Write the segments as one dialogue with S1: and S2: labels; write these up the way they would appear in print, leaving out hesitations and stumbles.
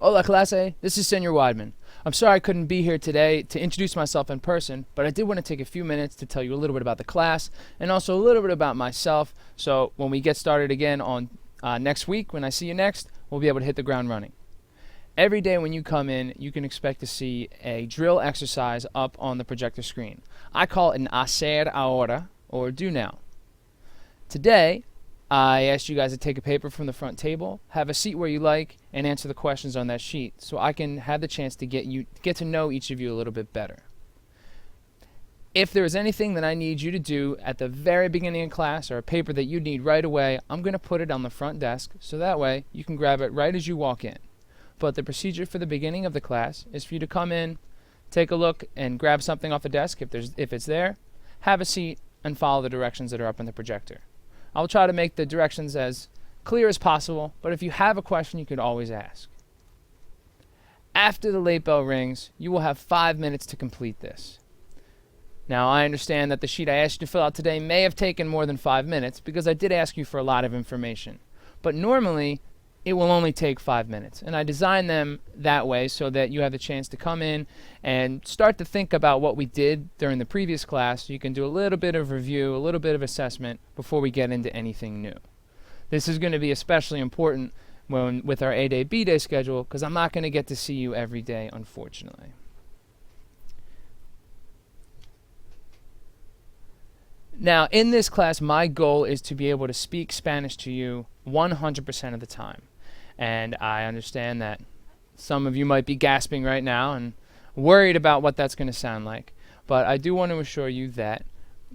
S1: Hola, clase. This is Sr Weidmann. I'm sorry I couldn't be here today to introduce myself in person, but I did want to take a few minutes to tell you a little bit about the class and also a little bit about myself. So when we get started again on next week, when I see you next, we'll be able to hit the ground running. Every day when you come in, you can expect to see a drill exercise up on the projector screen. I call it an hacer ahora, or do now. Today, I asked you guys to take a paper from the front table, have a seat where you like, and answer the questions on that sheet so I can have the chance to get to know each of you a little bit better. If there is anything that I need you to do at the very beginning of class or a paper that you need right away, I'm going to put it on the front desk so that way you can grab it right as you walk in. But the procedure for the beginning of the class is for you to come in, take a look, and grab something off the desk if it's there, have a seat, and follow the directions that are up on the projector. I'll try to make the directions as clear as possible, but if you have a question, you could always ask. After the late bell rings, you will have 5 minutes to complete this. Now, I understand that the sheet I asked you to fill out today may have taken more than 5 minutes because I did ask you for a lot of information. But normally, it will only take 5 minutes. And I designed them that way so that you have the chance to come in and start to think about what we did during the previous class. You can do a little bit of review, a little bit of assessment before we get into anything new. This is going to be especially important with our A-Day, B-Day schedule because I'm not going to get to see you every day, unfortunately. Now, in this class, my goal is to be able to speak Spanish to you 100% of the time. And I understand that some of you might be gasping right now and worried about what that's going to sound like. But I do want to assure you that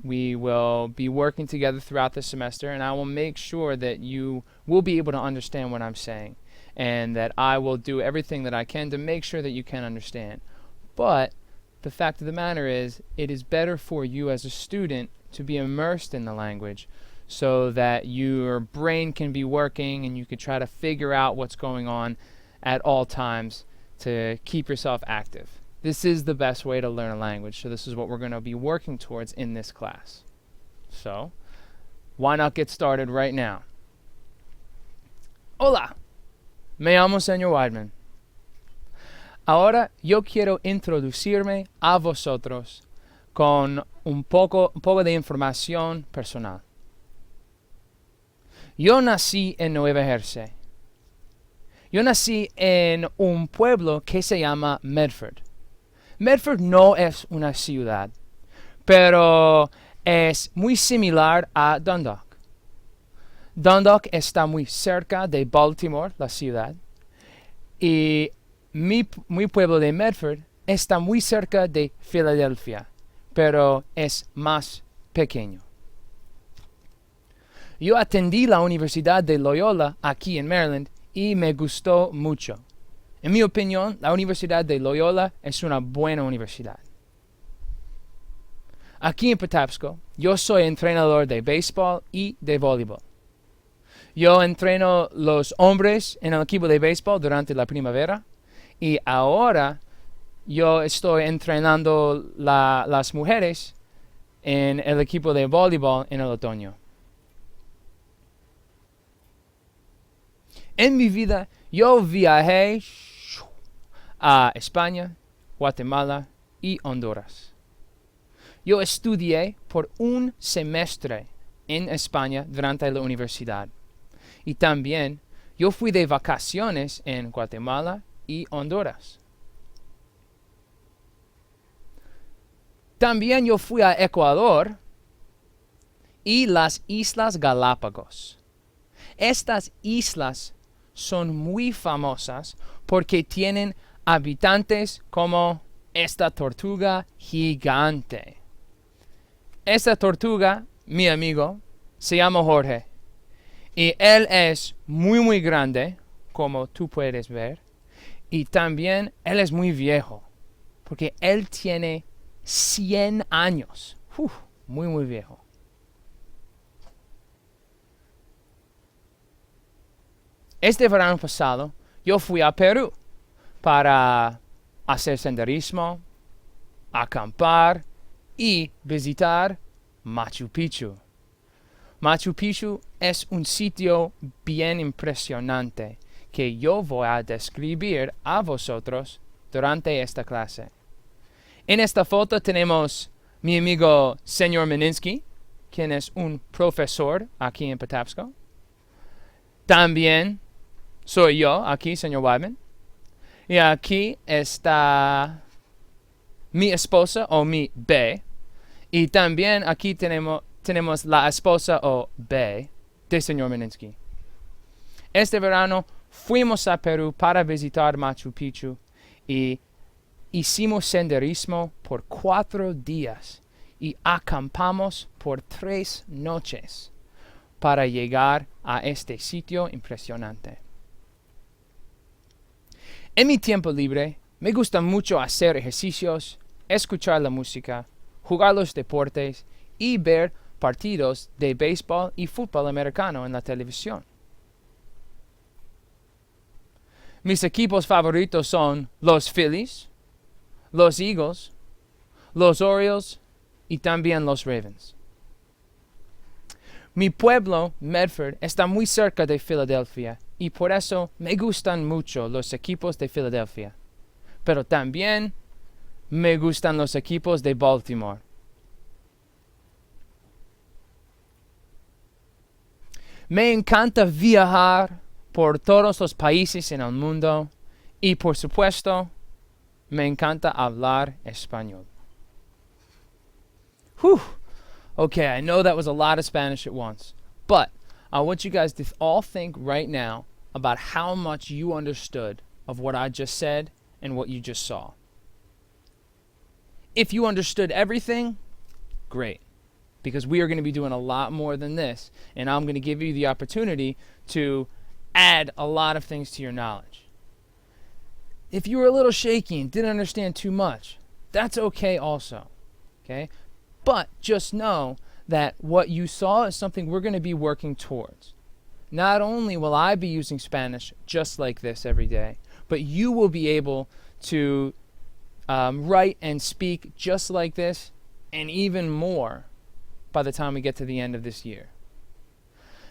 S1: we will be working together throughout the semester, and I will make sure that you will be able to understand what I'm saying, and that I will do everything that I can to make sure that you can understand. But the fact of the matter is, it is better for you as a student to be immersed in the language so that your brain can be working and you can try to figure out what's going on at all times to keep yourself active. This is the best way to learn a language, so this is what we're going to be working towards in this class. So, why not get started right now? Hola, me llamo Sr Weidmann. Ahora yo quiero introducirme a vosotros con un poco de información personal. Yo nací en Nueva Jersey. Yo nací en un pueblo que se llama Medford. Medford no es una ciudad, pero es muy similar a Dundalk. Dundalk está muy cerca de Baltimore, la ciudad, y mi pueblo de Medford está muy cerca de Filadelfia, pero es más pequeño. Yo atendí la Universidad de Loyola aquí en Maryland y me gustó mucho. En mi opinión, la Universidad de Loyola es una buena universidad. Aquí en Patapsco, yo soy entrenador de béisbol y de voleibol. Yo entreno los hombres en el equipo de béisbol durante la primavera y ahora yo estoy entrenando las mujeres en el equipo de voleibol en el otoño. En mi vida, yo viajé a España, Guatemala y Honduras. Yo estudié por un semestre en España durante la universidad. Y también yo fui de vacaciones en Guatemala y Honduras. También yo fui a Ecuador y las Islas Galápagos. Estas islas son muy famosas porque tienen habitantes como esta tortuga gigante. Esta tortuga, mi amigo, se llama Jorge. Y él es muy grande, como tú puedes ver. Y también él es muy viejo, porque él tiene 100 años. Muy viejo. Este verano pasado, yo fui a Perú para hacer senderismo, acampar y visitar Machu Picchu. Machu Picchu es un sitio bien impresionante que yo voy a describir a vosotros durante esta clase. En esta foto tenemos mi amigo Sr. Meninsky, quien es un profesor aquí en Patapsco. También soy yo aquí, Sr. Weidmann. Y aquí está mi esposa o mi B. Y también aquí tenemos la esposa o B de Sr. Meninsky. Este verano fuimos a Perú para visitar Machu Picchu y hicimos senderismo por 4 días y acampamos por 3 noches para llegar a este sitio impresionante. En mi tiempo libre me gusta mucho hacer ejercicios, escuchar la música, jugar los deportes y ver partidos de béisbol y fútbol americano en la televisión. Mis equipos favoritos son los Phillies, los Eagles, los Orioles y también los Ravens. Mi pueblo, Medford, está muy cerca de Filadelfia y por eso me gustan mucho los equipos de Filadelfia. Pero también me gustan los equipos de Baltimore. Me encanta viajar por todos los países en el mundo y por supuesto me encanta hablar español. Whew. Okay, I know that was a lot of Spanish at once, but I want you guys to all think right now about how much you understood of what I just said and what you just saw. If you understood everything, great, because we are going to be doing a lot more than this, and I'm going to give you the opportunity to add a lot of things to your knowledge. If you were a little shaky and didn't understand too much, that's okay also, okay? But just know that what you saw is something we're going to be working towards. Not only will I be using Spanish just like this every day, but you will be able to write and speak just like this and even more by the time we get to the end of this year.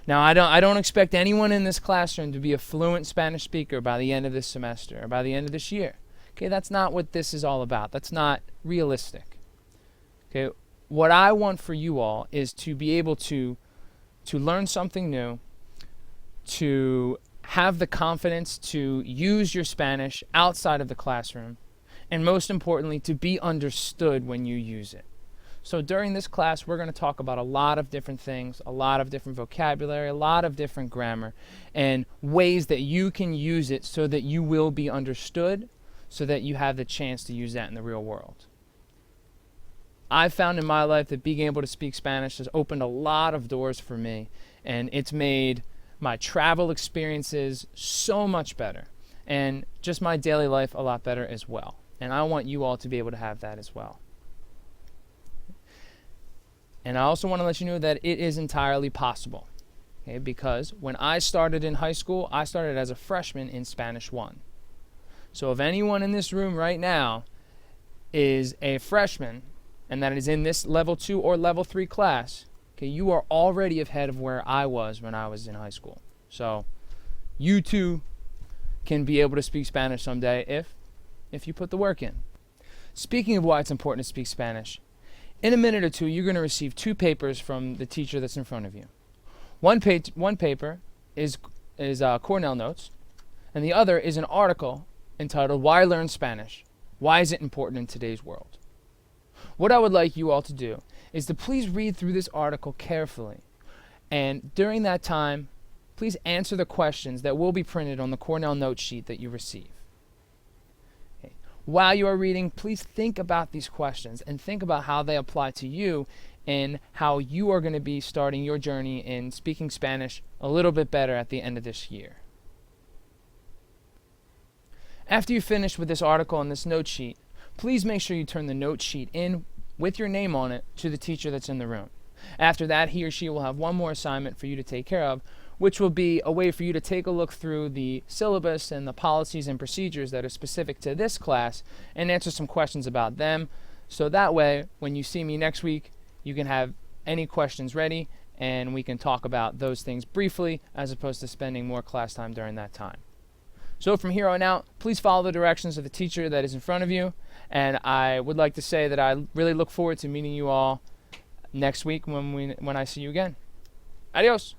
S1: Now, I don't expect anyone in this classroom to be a fluent Spanish speaker by the end of this semester or by the end of this year. Okay, that's not what this is all about. That's not realistic. Okay, what I want for you all is to be able to learn something new, to have the confidence to use your Spanish outside of the classroom, and most importantly, to be understood when you use it. So during this class, we're going to talk about a lot of different things, a lot of different vocabulary, a lot of different grammar, and ways that you can use it so that you will be understood, so that you have the chance to use that in the real world. I've found in my life that being able to speak Spanish has opened a lot of doors for me, and it's made my travel experiences so much better, and just my daily life a lot better as well. And I want you all to be able to have that as well. And I also want to let you know that it is entirely possible, okay? Because when I started in high school, I started as a freshman in Spanish 1. So if anyone in this room right now is a freshman and that is in this level 2 or level 3 class, okay, you are already ahead of where I was when I was in high school. So you too can be able to speak Spanish someday if you put the work in. Speaking of why it's important to speak Spanish, in a minute or two, you're going to receive 2 papers from the teacher that's in front of you. One paper is Cornell Notes, and the other is an article entitled Why Learn Spanish? Why is it important in today's world? What I would like you all to do is to please read through this article carefully, and during that time, please answer the questions that will be printed on the Cornell Note sheet that you receive. While you are reading, please think about these questions and think about how they apply to you and how you are going to be starting your journey in speaking Spanish a little bit better at the end of this year. After you finish with this article and this note sheet, please make sure you turn the note sheet in with your name on it to the teacher that's in the room. After that, he or she will have one more assignment for you to take care of, which will be a way for you to take a look through the syllabus and the policies and procedures that are specific to this class and answer some questions about them. So that way, when you see me next week, you can have any questions ready and we can talk about those things briefly as opposed to spending more class time during that time. So from here on out, please follow the directions of the teacher that is in front of you. And I would like to say that I really look forward to meeting you all next week when I see you again. Adios.